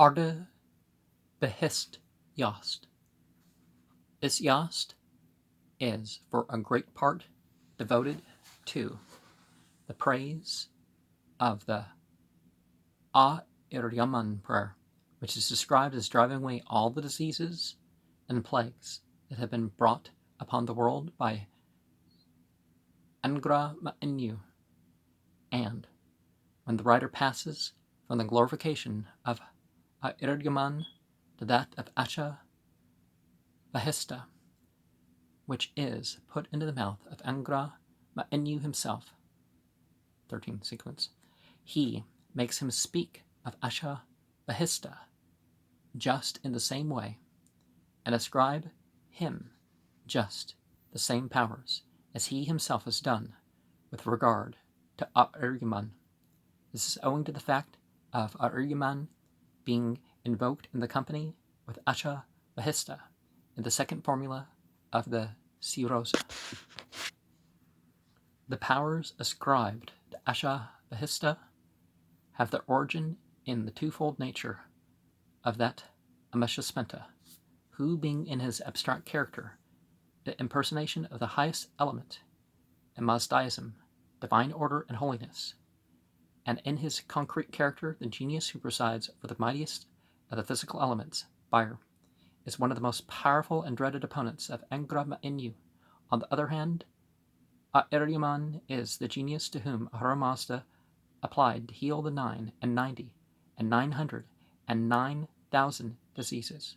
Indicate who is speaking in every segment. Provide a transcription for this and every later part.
Speaker 1: Ardibehist Yast. This Yast is, for a great part, devoted to the praise of the A'iryaman prayer, which is described as driving away all the diseases and plagues that have been brought upon the world by Angra Ma'inu. And when the writer passes from the glorification of A'iryaman to that of Asha Bahista, which is put into the mouth of Angra Ma'inu himself, 13th sequence, he makes him speak of Asha Bahista just in the same way, and ascribe him just the same powers as he himself has done with regard to A'iryaman. This is owing to the fact of A'iryaman being invoked in the company with Asha Bahista in the second formula of the Sirozahs. The powers ascribed to Asha Bahista have their origin in the twofold nature of that Ameshaspenta, who, being in his abstract character the impersonation of the highest element in Mazdaism, divine order and holiness, and in his concrete character the genius who presides over the mightiest of the physical elements, fire, is one of the most powerful and dreaded opponents of Angra Ma'inu. On the other hand, A'iryaman is the genius to whom Ahura Mazda applied to heal the 9 and 90 and 900 and 9,000 diseases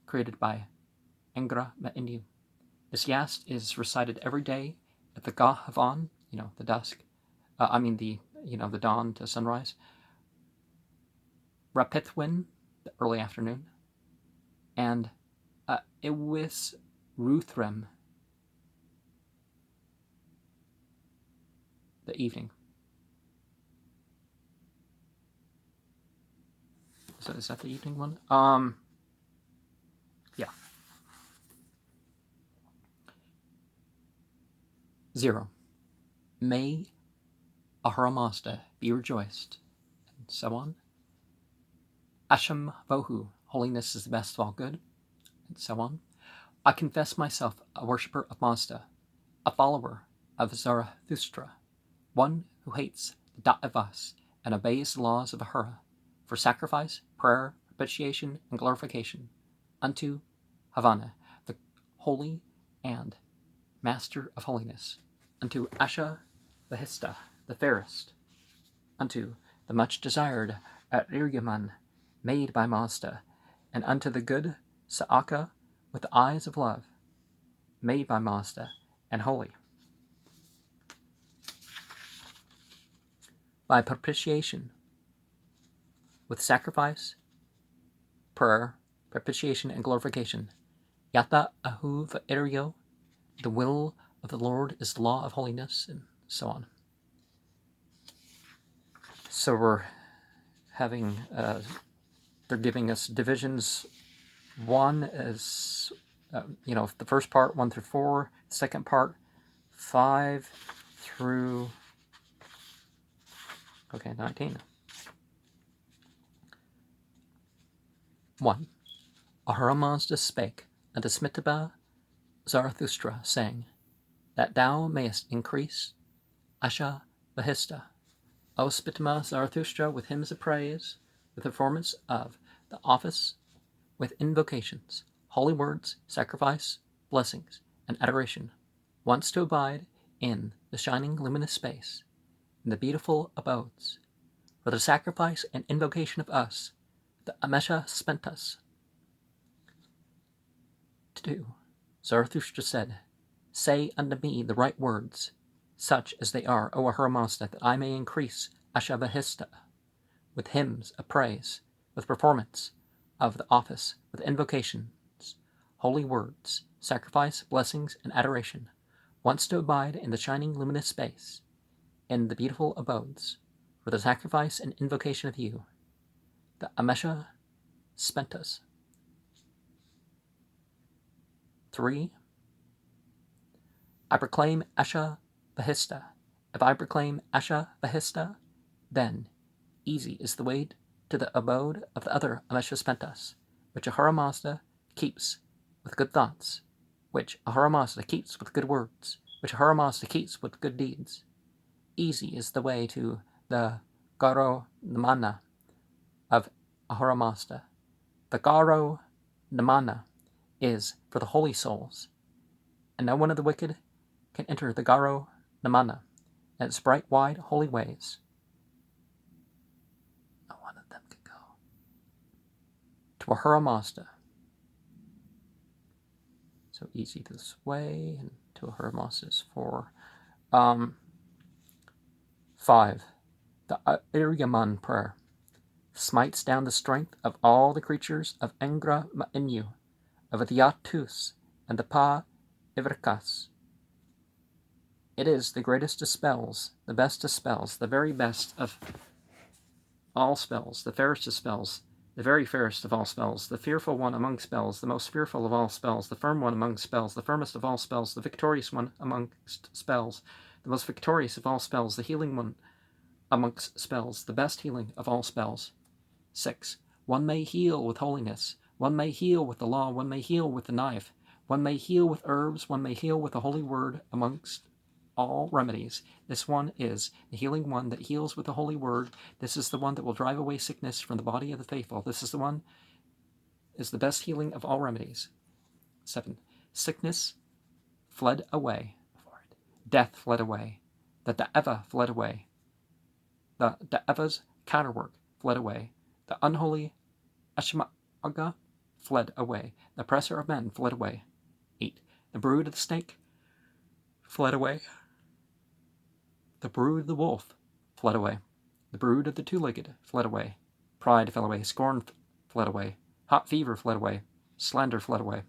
Speaker 1: created by Angra Ma'inu. This Yast is recited every day at the Gahavan, the dusk, the dawn to sunrise, Rapithwin, the early afternoon, and Iwis Ruthrem, the evening. So is that the evening one? Yeah. 0. May Ahura Mazda be rejoiced, and so on. Asham Vohu, holiness is the best of all good, and so on. I confess myself a worshipper of Mazda, a follower of Zarathustra, one who hates the Da'avas and obeys the laws of Ahura, for sacrifice, prayer, propitiation, and glorification, unto Havana, the holy and master of holiness, unto Asha Bahista, the fairest, unto the much desired A'iryaman, made by Mazda, and unto the good Sa'aka with the eyes of love, made by Mazda, and holy. By propitiation, with sacrifice, prayer, propitiation, and glorification, Yata Ahu Va'iryo, the will of the Lord is the law of holiness, and so on. So we're having, they're giving us divisions. One is, the first part, 1 through 4, the second part, 5 through, 19. 1. Ahura Mazda spake unto Smitaba Zarathustra, saying, that thou mayest increase Asha Bahista. O Smitaba Zarathustra, with hymns of praise, with performance of the office, with invocations, holy words, sacrifice, blessings, and adoration, once to abide in the shining luminous space, in the beautiful abodes, for the sacrifice and invocation of us, the Ameshaspenta. 2. Zarathustra said, say unto me the right words, such as they are, O Ahura Mazda, that I may increase Asha Bahista, with hymns of praise, with performance of the office, with invocations, holy words, sacrifice, blessings, and adoration, once to abide in the shining luminous space, in the beautiful abodes, for the sacrifice and invocation of you, the Ameshaspenta. 3. I proclaim Asha Bahista. If I proclaim Asha Bahista, then easy is the way to the abode of the other Ameshaspentas, which Ahura Mazda keeps with good thoughts, which Ahura Mazda keeps with good words, which Ahura Mazda keeps with good deeds. Easy is the way to the Garo Namana of Ahura Mazda. The Garo Namana is for the holy souls, and no one of the wicked can enter the Garo Namana and its bright, wide, holy ways. No one of them can go to Ahura Mazda. So easy this way, and to Ahura Mazda is 4. 5. The Iryaman prayer smites down the strength of all the creatures of Engra Ma'inu, of the Yachts and the Pa Ivrkas. It is the greatest of spells, the best of spells, the very best of all spells, the fairest of spells, the very fairest of all spells, the fearful one among spells, the most fearful of all spells, the firm one among spells, the firmest of all spells, the victorious one amongst spells, the most victorious of all spells, the healing one amongst spells, the best healing of all spells. 6. One may heal with holiness, one may heal with the law, one may heal with the knife, one may heal with herbs, one may heal with the holy word amongst all remedies. This one is the healing one that heals with the holy word. This is the one that will drive away sickness from the body of the faithful. This is the one is the best healing of all remedies. 7. Sickness fled away. Death fled away. The Da'eva fled away. The Da'eva's counterwork fled away. The unholy Ashma'aga fled away. The oppressor of men fled away. 8. The brood of the snake fled away. The brood of the wolf fled away. The brood of the two-legged fled away. Pride fled away. Scorn fled away. Hot fever fled away. Slander fled away.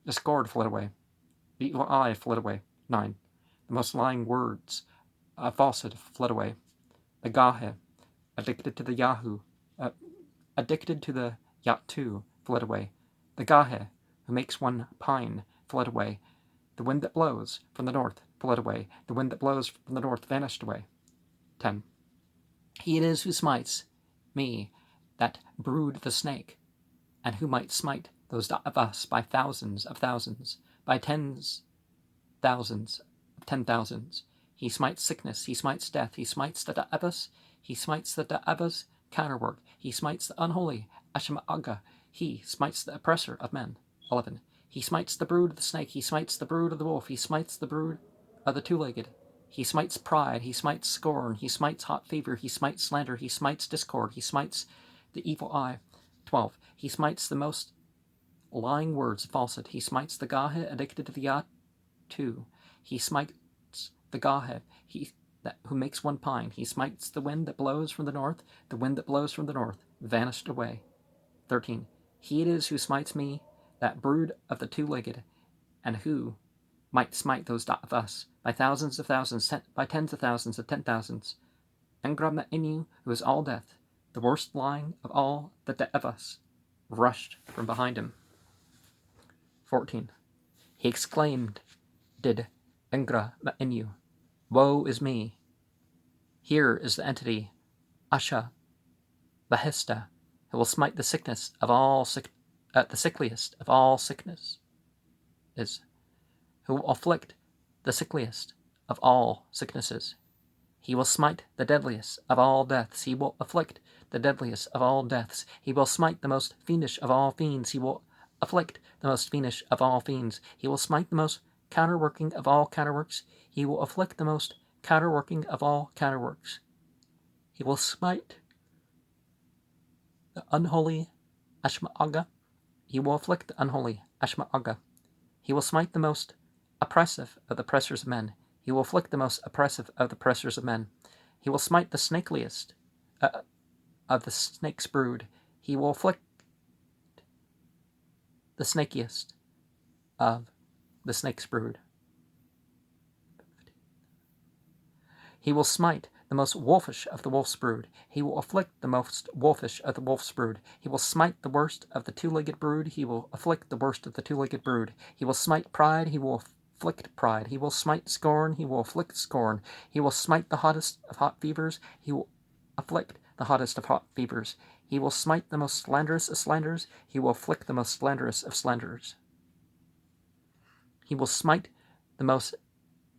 Speaker 1: Discord fled away. The evil eye fled away. 9. The most lying words of falsehood fled away. The Gahe, addicted to the addicted to the Yatu, fled away. The Gahe, who makes one pine, fled away. The wind that blows from the north fled away. The wind that blows from the north vanished away. 10. He it is who smites me, that brood the snake, and who might smite those of us by thousands of thousands, by tens thousands of 10,000s. He smites sickness, he smites death, he smites the Da'evas, he smites the Da'eva's counterwork, he smites the unholy Ashma'aga, he smites the oppressor of men. 11. He smites the brood of the snake, he smites the brood of the wolf, he smites the brood of the two-legged, he smites pride, he smites scorn, he smites hot fever, he smites slander, he smites discord, he smites the evil eye. 12. He smites the most lying words of falsehood, he smites the Gahe addicted to the Yatu, he smites the Gahe, who makes one pine, he smites the wind that blows from the north, the wind that blows from the north vanished away. 13. He it is who smites me, that brood of the two-legged, and who might smite those of us by thousands of thousands, by tens of thousands of 10,000s. Engra Ma'inu, who is all death, the worst lying of all the Da'evas, rushed from behind him. 14. He exclaimed, did Engra Ma'inu, woe is me. Here is the entity, Asha Bahista, who will smite the sickness of all the sickliest of all sickness, who will afflict the sickliest of all sicknesses. He will smite the deadliest of all deaths. He will afflict the deadliest of all deaths. He will smite the most fiendish of all fiends. He will afflict the most fiendish of all fiends. He will smite the most counterworking of all counterworks. He will afflict the most counterworking of all counterworks. He will smite the unholy Ashma'aga. He will afflict the unholy Ashma'aga. He will smite the most oppressive of the oppressors of men. He will afflict the most oppressive of the oppressors of men. He will smite the snakeliest of the snake's brood. He will afflict the snakiest of the snake's brood. He will smite the most wolfish of the wolf's brood. He will afflict the most wolfish of the wolf's brood. He will smite the worst of the two-legged brood. He will afflict the worst of the two-legged brood. He will smite pride. He will afflict pride. He will smite scorn. He will afflict scorn. He will smite the hottest of hot fevers. He will afflict the hottest of hot fevers. He will smite the most slanderous of slanderers. He will afflict the most slanderous of slanderers. He will smite the most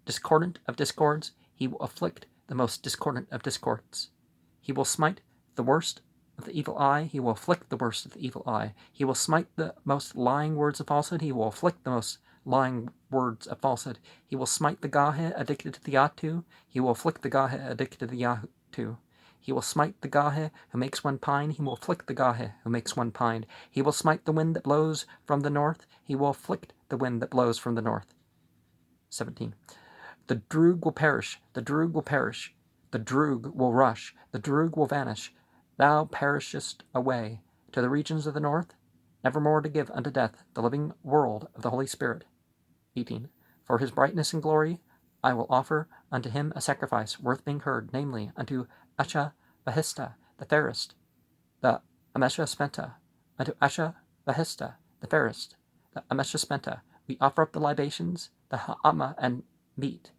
Speaker 1: discordant of discords. He will afflict the most discordant of discords. He will smite the worst of the evil eye. He will afflict the worst of the evil eye. He will smite the most lying words of falsehood. He will afflict the most lying words of falsehood. He will smite the Gahe addicted to the Yatu. He will afflict the Gahe addicted to the Yatu. He will smite the Gahe who makes one pine. He will afflict the Gahe who makes one pine. He will smite the wind that blows from the north. He will afflict the wind that blows from the north. 17. The Droog will perish. The Droog will perish. The Droog will rush. The Droog will vanish. Thou perishest away to the regions of the north, nevermore to give unto death the living world of the Holy Spirit. 18. For his brightness and glory I will offer unto him a sacrifice worth being heard, namely, unto Asha Vahista, the fairest, the Amesha Spenta, unto Asha Vahista, the fairest, the Amesha Spenta, we offer up the libations, the Ha'ama and meat,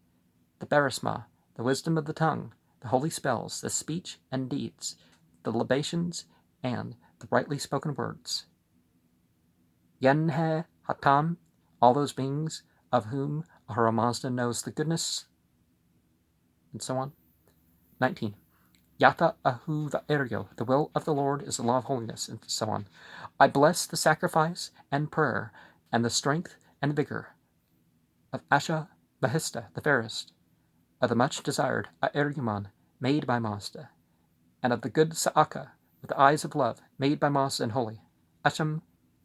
Speaker 1: the Barisma, the wisdom of the tongue, the holy spells, the speech and deeds, the libations, and the rightly spoken words. Yenhe Hatam, all those beings of whom Ahura Mazda knows the goodness, and so on. 19. Yata Ahu Va'erio, the will of the Lord is the law of holiness, and so on. I bless the sacrifice and prayer and the strength and vigor of Asha Vahista, the fairest, of the much desired Aeryuman, made by Mazda, and of the good Sa'aka, with the eyes of love, made by Mazda and holy. Asham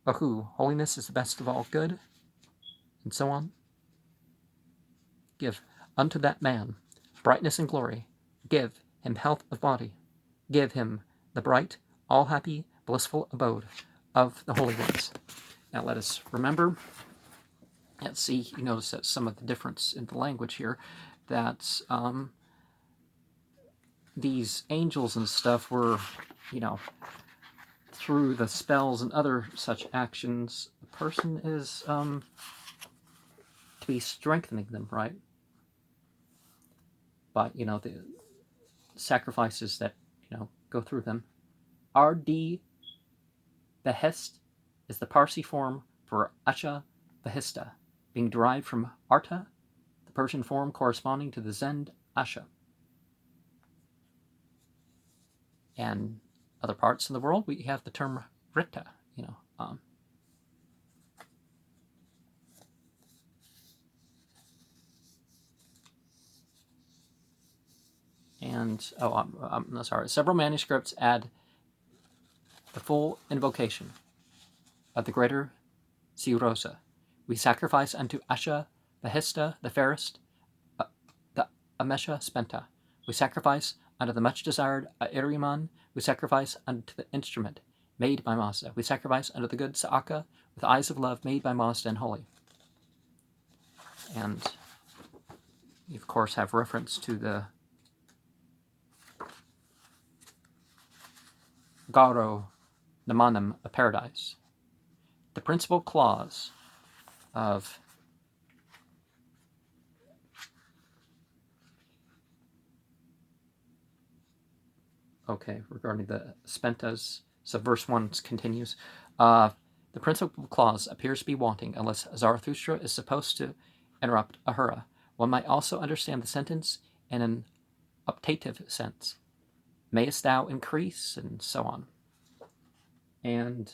Speaker 1: Ahu, holiness is the best of all good, and so on. Give unto that man brightness and glory. Give him health of body. Give him the bright, all-happy, blissful abode of the holy ones. Now let us remember, and see, you notice that some of the difference in the language here, that these angels and stuff were, through the spells and other such actions, the person is to be strengthening them, right? But, the sacrifices that, go through them. Ardibehist is the Parsi form for Asha Vahista, being derived from Arta, the Persian form corresponding to the Zend Asha. And other parts of the world, we have the term Rita, I'm sorry, several manuscripts add the full invocation of the greater Sirozah. We sacrifice unto Asha Vahista, the fairest, the Amesha Spenta. We sacrifice unto the much desired Aeryuman. We sacrifice unto the instrument made by Mazda. We sacrifice unto the good Sa'aka with eyes of love made by Mazda and holy. And you, of course, have reference to the Garo Namanam of paradise. The principal clause of regarding the Spentas, so verse 1 continues. The principal clause appears to be wanting unless Zarathustra is supposed to interrupt Ahura. One might also understand the sentence in an optative sense. Mayest thou increase, and so on. And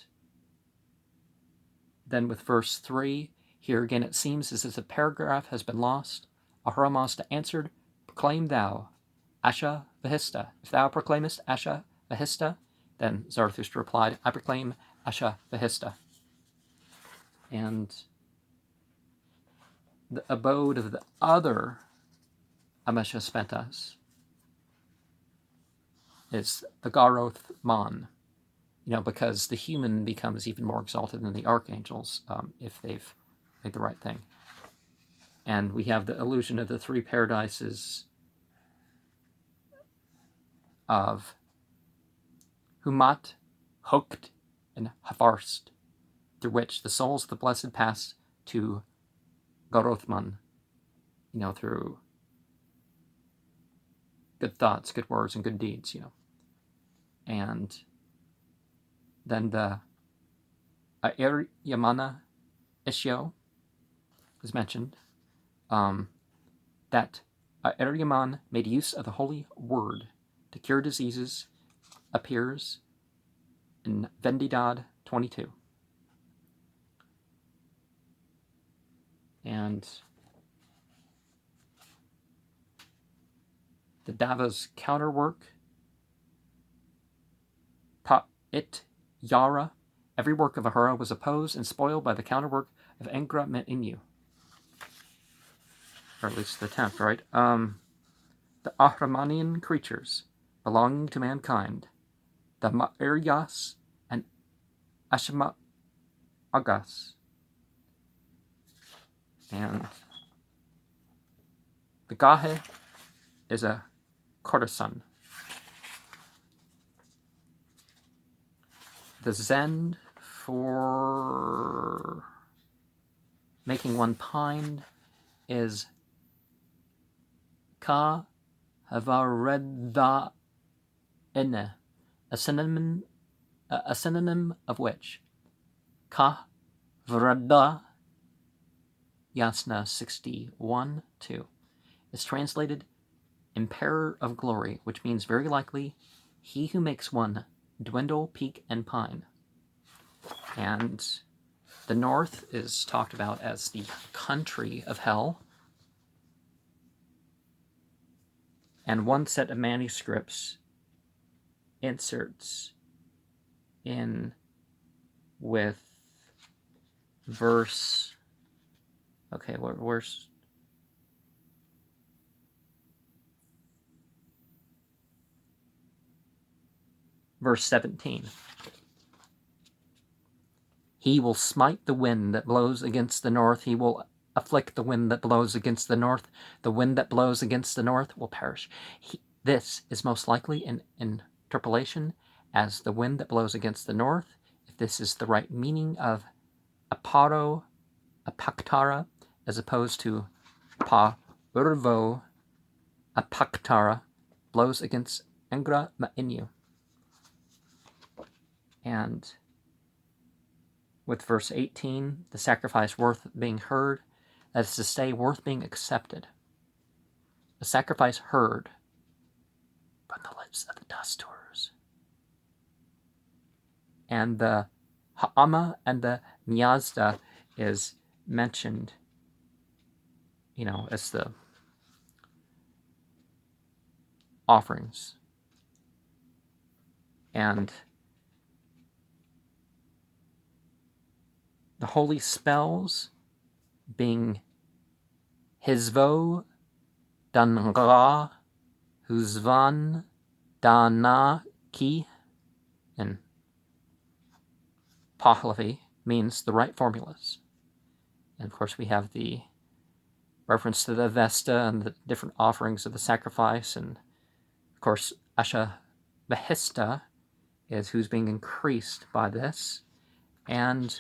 Speaker 1: then with verse 3, here again it seems as if the paragraph has been lost. Ahura Mazda answered, Proclaim thou, Asha Vahista. If thou proclaimest Asha Vahista, then Zarathustra replied, I proclaim Asha Vahista. And the abode of the other Amesha Spentas is the Garoth Man, because the human becomes even more exalted than the archangels if they've made the right thing. And we have the illusion of the three paradises of Humat, Hokt, and Havarst, through which the souls of the blessed pass to Garothman, through good thoughts, good words, and good deeds, And Then the Yamana Ishyo is mentioned, that Yaman made use of the holy word to cure diseases, appears in Vendidad 22. And the Dava's counterwork, Ta It Yara, every work of Ahura was opposed and spoiled by the counterwork of Engra Met Inu. Or at least the 10th, right? The Ahramanian creatures belonging to mankind, the Nyayis and Agas, and the Gahe is a courtesan. The Zend for making one pine is Ka Havareda Ene, a synonym of which Ka Vreda Yasna 61:2 is translated Impairer of Glory, which means very likely he who makes one dwindle, peak, and pine. And the north is talked about as the country of hell. And one set of manuscripts inserts in with verse, okay, where's verse 17. He will smite the wind that blows against the north. He will afflict the wind that blows against the north. The wind that blows against the north will perish. This is most likely an interpolation as the wind that blows against the north. If this is the right meaning of aparo, apaktara, as opposed to pa urvo, apaktara, blows against Engra Ma'inu. And with verse 18, the sacrifice worth being heard, that is to say, worth being accepted. The sacrifice heard from the lips of the dustors. And the Ha'ama and the Nyazda is mentioned, as the offerings. And the holy spells being Hizvo, Danra, Huzvan, Dana, Ki, and Pahlavi means the right formulas. And of course we have the reference to the Vesta and the different offerings of the sacrifice. And of course Ardibehist is who's being increased by this. And